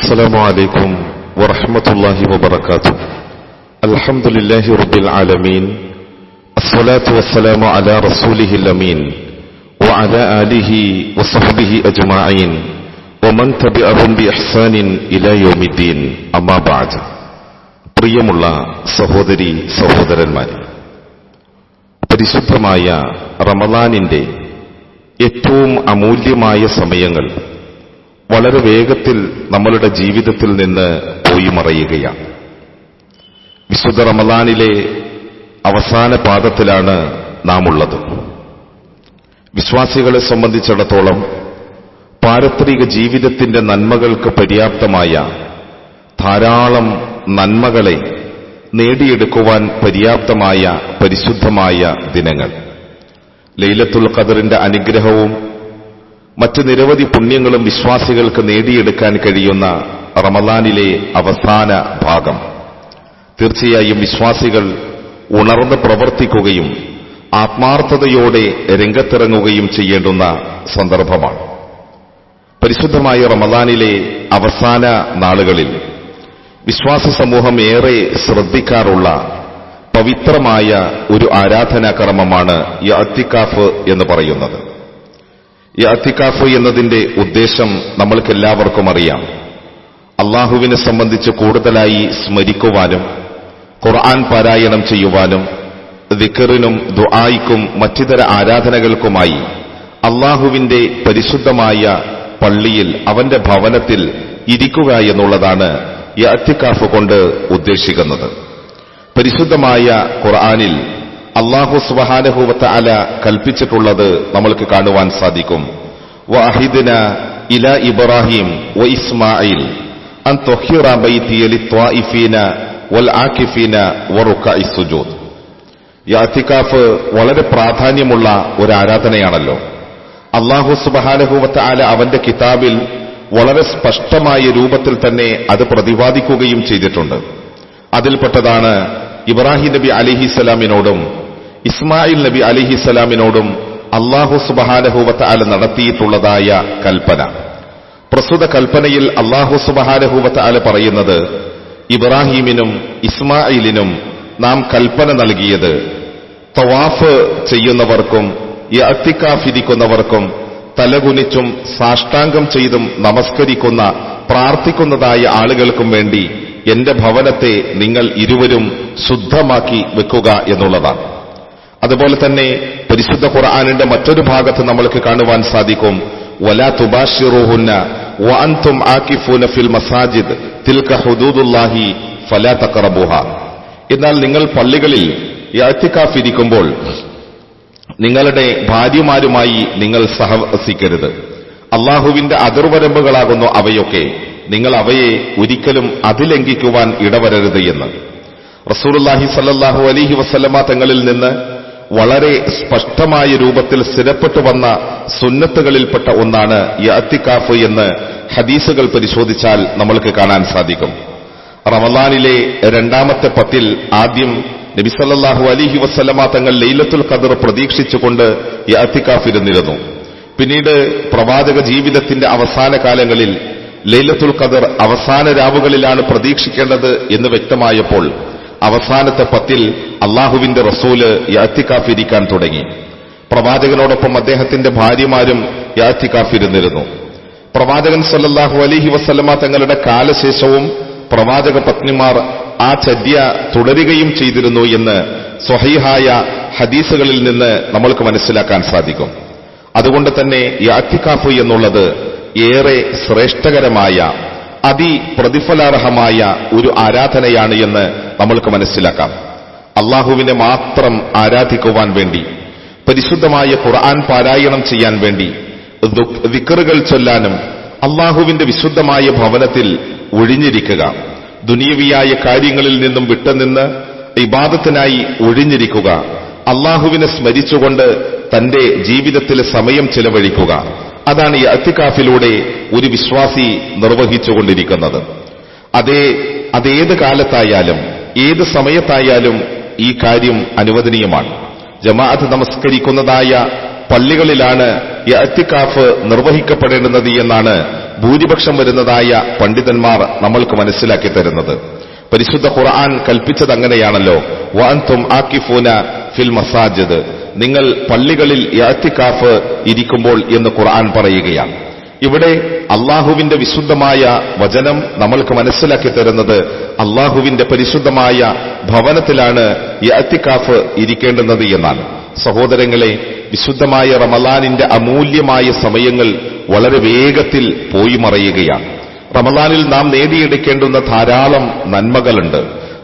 السلام عليكم ورحمة الله وبركاته. الحمد لله رب العالمين، الصلاة والسلام على رسوله الأمين وعلى آله وصحبه أجمعين ومن تبعهم بإحسان إلى يوم الدين. أما بعد. പ്രിയമുള്ള സഹോദരി സഹോദരന്മാരെ, പരിശുദ്ധമായ റമളാനിന്റെ ഏറ്റവും അമൂല്യമായ സമയങ്ങൾ വളരെ വേഗത്തിൽ നമ്മളുടെ ജീവിതത്തിൽ നിന്ന് പോയി മറയുകയാണ്. വിശുദ്ധ റമളാനിലെ അവസാന പാദത്തിലാണ് നാം ഉള്ളത്. വിശ്വാസികളെ സംബന്ധിച്ചിടത്തോളം പാരത്രിക ജീവിതത്തിന്റെ നന്മകൾക്ക് പര്യാപ്തമായ ധാരാളം നന്മകളെ നേടിയെടുക്കുവാൻ പര്യാപ്തമായ പരിശുദ്ധമായ ദിനങ്ങൾ, ലൈലത്തുൽ ഖദറിന്റെ അനുഗ്രഹവും മറ്റ് നിരവധി പുണ്യങ്ങളും വിശ്വാസികൾക്ക് നേടിയെടുക്കാൻ കഴിയുന്ന റമളാനിലെ അവസാന ഭാഗം തീർച്ചയായും വിശ്വാസികൾ ഉണർന്ന് പ്രവർത്തിക്കുകയും ആത്മാർത്ഥതയോടെ രംഗത്തിറങ്ങുകയും ചെയ്യേണ്ടുന്ന സന്ദർഭമാണ്. പരിശുദ്ധമായ റമളാനിലെ അവസാന നാളുകളിൽ വിശ്വാസ സമൂഹം ഏറെ ശ്രദ്ധിക്കാറുള്ള പവിത്രമായ ഒരു ആരാധനാകർമ്മമാണ് ഇഅ്തികാഫ് എന്ന് പറയുന്നത്. ഇഅ്തികാഫ് എന്നതിന്റെ ഉദ്ദേശം നമ്മൾക്കെല്ലാവർക്കും അറിയാം. അള്ളാഹുവിനെ സംബന്ധിച്ച് കൂടുതലായി സ്മരിക്കുവാനും ഖുർആൻ പാരായണം ചെയ്യുവാനും ദിക്റിനും ദുആയ്ക്കും മറ്റിതര ആരാധനകൾക്കുമായി അള്ളാഹുവിന്റെ പരിശുദ്ധമായ പള്ളിയിൽ, അവന്റെ ഭവനത്തിൽ ഇരിക്കുക എന്നുള്ളതാണ് ഇഅ്തികാഫ് കൊണ്ട് ഉദ്ദേശിക്കുന്നത്. പരിശുദ്ധമായ ഖുർആനിൽ അല്ലാഹു സുബ്ഹാനഹു വ തആല കൽപ്പിച്ചിട്ടുള്ളത് നമ്മൾക്ക് കാണുവാൻ സാധിക്കും. വഅഹിദ്നാ ഇലാ ഇബ്രാഹിം വ ഇസ്മാഈൽ അൻ തുഹിറ ബൈതിയ ലിത്വാഇഫീന വൽ ആകിഫീന വറുക്കഇ സുജൂദ്. ഇഅ്തികാഫ് വളരെ പ്രാധാന്യമുള്ള ഒരു ആരാധനയാണല്ലോ. അല്ലാഹു സുബ്ഹാനഹു വ തആല അവന്റെ കിതാബിൽ വളരെ സ്പഷ്ടമായ രൂപത്തിൽ തന്നെ അത് പ്രതിപാദിക്കുകയും ചെയ്തിട്ടുണ്ട്. അതിൽപ്പെട്ടതാണ് ഇബ്രാഹിം നബി അലൈഹിസ്സലാമിനോടും ഇസ്മായിൽ നബി അലൈഹിസ്സലാമിനോടും അല്ലാഹു സുബ്ഹാനഹു വ തആല നടത്തിയിട്ടുള്ളതായ കൽപ്പന. പ്രസ്തുത കൽപ്പനയിൽ അല്ലാഹു സുബ്ഹാനഹു വ തആല പറയുന്നത്, ഇബ്രാഹീമിനും ഇസ്മായിലിനും നാം കൽപ്പന നൽകിയത് തവാഫ് ചെയ്യുന്നവർക്കും ഇഅ്തികാഫിരിക്കുന്നവർക്കും തലകുനിച്ചും സാഷ്ടാംഗം ചെയ്തും നമസ്കരിക്കുന്ന പ്രാർത്ഥിക്കുന്നതായ ആളുകൾക്കും വേണ്ടി എന്റെ ഭവനത്തെ നിങ്ങൾ ഇരുവരും ശുദ്ധമാക്കി വെക്കുക എന്നുള്ളതാണ്. അതുപോലെ തന്നെ പരിശുദ്ധ ഖുർആനിന്റെ മറ്റൊരു ഭാഗത്ത് നമ്മൾക്ക് കാണുവാൻ സാധിക്കും, വലാ തുബാശിറൂഹുന്ന വഅൻതും ആകിഫൂന ഫിൽ മസാജിദ് തിൽക ഹുദൂദുല്ലാഹി ഫലാ തഖറബൂഹ. എന്നാൽ നിങ്ങൾ പള്ളികളിൽ ഇഅ്തികാഫിരിക്കുമ്പോൾ നിങ്ങളുടെ ഭാര്യമാരുമായി നിങ്ങൾ സഹവസിക്കരുത്. അള്ളാഹുവിന്റെ അതിർവരമ്പുകളാകുന്നു അവയൊക്കെ, നിങ്ങൾ അവയെ ഒരിക്കലും അതിലംഘിക്കുവാൻ ഇടവരരുത് എന്ന് റസൂലുള്ളാഹി സ്വല്ലല്ലാഹു അലൈഹി വസല്ലമ തങ്ങളിൽ നിന്ന് വളരെ സ്പഷ്ടമായ രൂപത്തിൽ സ്ഥിരപ്പെട്ടു വന്ന സുന്നത്തുകളിൽപ്പെട്ട ഒന്നാണ് ഇഅ്തികാഫ് എന്ന് ഹദീസുകൾ പരിശോധിച്ചാൽ നമ്മൾക്ക് കാണാൻ സാധിക്കും. റമളാനിലെ രണ്ടാമത്തെ പത്തിൽ ആദ്യം നബി സല്ലല്ലാഹു അലൈഹി വസല്ലമ തങ്ങൾ ലൈലത്തുൽ ഖദർ പ്രതീക്ഷിച്ചുകൊണ്ട് ഇഅ്തികാഫിരുന്നിരുന്നു. പിന്നീട് പ്രവാചക ജീവിതത്തിന്റെ അവസാന കാലങ്ങളിൽ ലൈലത്തുൽ ഖദർ അവസാന രാവുകളിലാണ് പ്രതീക്ഷിക്കേണ്ടത് എന്ന് വ്യക്തമായപ്പോൾ അവസാനത്തെ പത്തിൽ അള്ളാഹുവിന്റെ റസൂല് ഇഅ്തികാഫിരിക്കാൻ തുടങ്ങി. പ്രവാചകനോടൊപ്പം അദ്ദേഹത്തിന്റെ ഭാര്യമാരും ഇഅ്തികാഫിരുന്നിരുന്നു. പ്രവാചകൻ സല്ലല്ലാഹു അലൈഹി വസല്ലമ തങ്ങളുടെ കാലശേഷവും പ്രവാചക പത്നിമാർ ആ ചര്യ തുടരുകയും ചെയ്തിരുന്നു എന്ന് സ്വഹീഹായ ഹദീസുകളിൽ നിന്ന് നമ്മൾക്ക് മനസ്സിലാക്കാൻ സാധിക്കും. അതുകൊണ്ട് തന്നെ ഇഅ്തികാഫ് എന്നുള്ളത് ഏറെ ശ്രേഷ്ഠകരമായ അതിപ്രതിഫലാർഹമായ ഒരു ആരാധനയാണ് എന്ന് നമ്മൾക്ക് മനസ്സിലാക്കാം. അള്ളാഹുവിനെ മാത്രം ആരാധിക്കുവാൻ വേണ്ടി, പരിശുദ്ധമായ ഖുർആൻ പാരായണം ചെയ്യാൻ വേണ്ടി, ദിക്റുകൾ ചൊല്ലാനും അള്ളാഹുവിന്റെ വിശുദ്ധമായ ഭവനത്തിൽ ഒഴിഞ്ഞിരിക്കുക, ദുനിയവിയായ കാര്യങ്ങളിൽ നിന്നും വിട്ടുനിന്ന് ഇബാദത്തിനായി ഒഴിഞ്ഞിരിക്കുക, അള്ളാഹുവിനെ സ്മരിച്ചുകൊണ്ട് തന്റെ ജീവിതത്തിലെ സമയം ചെലവഴിക്കുക, അതാണ് ഇഅ്തികാഫിലൂടെ ഒരു വിശ്വാസി നിർവഹിച്ചുകൊണ്ടിരിക്കുന്നത്. അതേത് കാലത്തായാലും ഏത് സമയത്തായാലും ഈ കാര്യം അനുവദനീയമാണ്. ജമാഅത്ത് നമസ്കരിക്കുന്നതായ പള്ളികളിലാണ് ഇഅ്തികാഫ് നിർവഹിക്കപ്പെടേണ്ടുന്നത് എന്നാണ് ഭൂരിപക്ഷം വരുന്നതായ പണ്ഡിതന്മാർ നമ്മൾക്ക് മനസ്സിലാക്കി തരുന്നത്. പരിശുദ്ധ ഖുർആൻ കൽപ്പിച്ചത് അങ്ങനെയാണല്ലോ, വഅൻതും ആകിഫൂന ഫിൽ മസാജിദ്, നിങ്ങൾ പള്ളികളിൽ ഇഅ്തികാഫ് ഇരിക്കുമ്പോൾ എന്ന് ഖുർആൻ പറയുകയാണ്. ഇവിടെ അള്ളാഹുവിന്റെ വിശുദ്ധമായ വചനം നമ്മൾക്ക് മനസ്സിലാക്കി തരുന്നത് അള്ളാഹുവിന്റെ പരിശുദ്ധമായ ഭവനത്തിലാണ് ഇഅ്തികാഫ് ഇരിക്കേണ്ടുന്നത് എന്നാണ്. സഹോദരങ്ങളെ, വിശുദ്ധമായ റമളാനിന്റെ അമൂല്യമായ സമയങ്ങൾ വളരെ വേഗത്തിൽ പോയി മറയുകയാണ്. റമളാനിൽ നാം നേടിയെടുക്കേണ്ടുന്ന ധാരാളം നന്മകളുണ്ട്.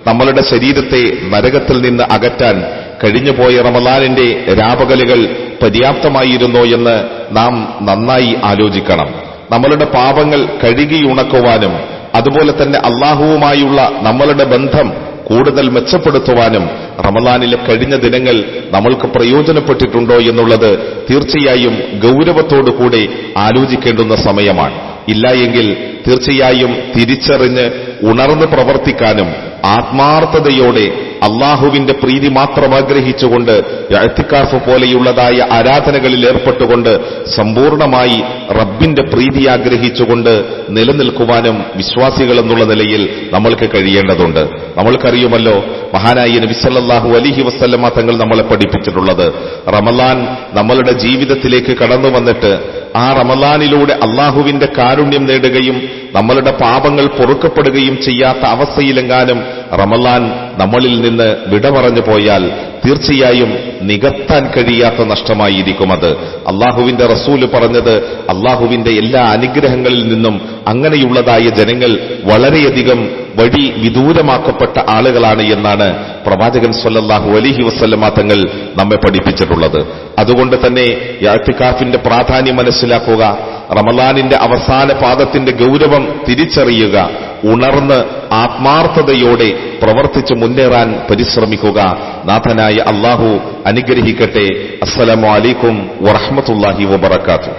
നമ്മളുടെ ശരീരത്തെ നരകത്തിൽ നിന്ന് അകറ്റാൻ കഴിഞ്ഞുപോയ റമളാനിന്റെ രാപകലുകൾ പര്യാപ്തമായിരുന്നോ എന്ന് നാം നന്നായി ആലോചിക്കണം. നമ്മളുടെ പാപങ്ങൾ കഴുകിയുണക്കുവാനും അതുപോലെ തന്നെ അള്ളാഹുവുമായുള്ള നമ്മളുടെ ബന്ധം കൂടുതൽ മെച്ചപ്പെടുത്തുവാനും റമളാനിലെ കഴിഞ്ഞ ദിനങ്ങൾ നമ്മൾക്ക് പ്രയോജനപ്പെട്ടിട്ടുണ്ടോ എന്നുള്ളത് തീർച്ചയായും ഗൗരവത്തോടുകൂടി ആലോചിക്കേണ്ടുന്ന സമയമാണ്. ഇല്ല എങ്കിൽ തീർച്ചയായും തിരിച്ചറിഞ്ഞ് ഉണർന്ന് പ്രവർത്തിക്കാനും ആത്മാർത്ഥതയോടെ അള്ളാഹുവിന്റെ പ്രീതി മാത്രം ആഗ്രഹിച്ചുകൊണ്ട് ഇഅ്തികാഫ് പോലെയുള്ളതായ ആരാധനകളിൽ ഏർപ്പെട്ടുകൊണ്ട് സമ്പൂർണമായി റബ്ബിന്റെ പ്രീതി ആഗ്രഹിച്ചുകൊണ്ട് നിലനിൽക്കുവാനും വിശ്വാസികൾ എന്നുള്ള നിലയിൽ നമ്മൾക്ക് കഴിയേണ്ടതുണ്ട്. നമ്മൾക്കറിയുമല്ലോ, മഹാനായ നബി സല്ലല്ലാഹു അലൈഹി വസല്ലമ തങ്ങൾ നമ്മളെ പഠിപ്പിച്ചിട്ടുള്ളത്, റമളാൻ നമ്മളുടെ ജീവിതത്തിലേക്ക് കടന്നു വന്നിട്ട് ആ റമളാനിലൂടെ അള്ളാഹുവിന്റെ കാരുണ്യം നേടുകയും നമ്മളുടെ പാപങ്ങൾ പൊറുക്കപ്പെടുകയും ചെയ്യാത്ത അവസ്ഥയിലെങ്ങാനും റമളാൻ നമ്മളിൽ നിന്ന് വിട പറഞ്ഞു പോയാൽ തീർച്ചയായും നികത്താൻ കഴിയാത്ത നഷ്ടമായിരിക്കും അത്. അള്ളാഹുവിന്റെ റസൂല് പറഞ്ഞത്, അള്ളാഹുവിന്റെ എല്ലാ അനുഗ്രഹങ്ങളിൽ നിന്നും അങ്ങനെയുള്ളതായ ജനങ്ങൾ വളരെയധികം വഴി വിദൂരമാക്കപ്പെട്ട ആളുകളാണ് എന്നാണ് പ്രവാചകൻ സ്വല്ലല്ലാഹു അലൈഹി വസല്ലമ തങ്ങൾ നമ്മെ പഠിപ്പിച്ചിട്ടുള്ളത്. അതുകൊണ്ട് തന്നെ ഇഅ്തികാഫിന്റെ പ്രാധാന്യം മനസ്സിലാക്കുക, റമളാനിന്റെ അവസാന പാദത്തിന്റെ ഗൗരവം തിരിച്ചറിയുക, ഉണർന്ന് ആത്മാർത്ഥതയോടെ പ്രവർത്തിച്ചു മുന്നേറാൻ പരിശ്രമിക്കുക. നാഥനായ അല്ലാഹു അനുഗ്രഹിക്കട്ടെ. അസ്സലാമു അലൈക്കും വറഹ്മത്തുള്ളാഹി വബറകാതുഹു.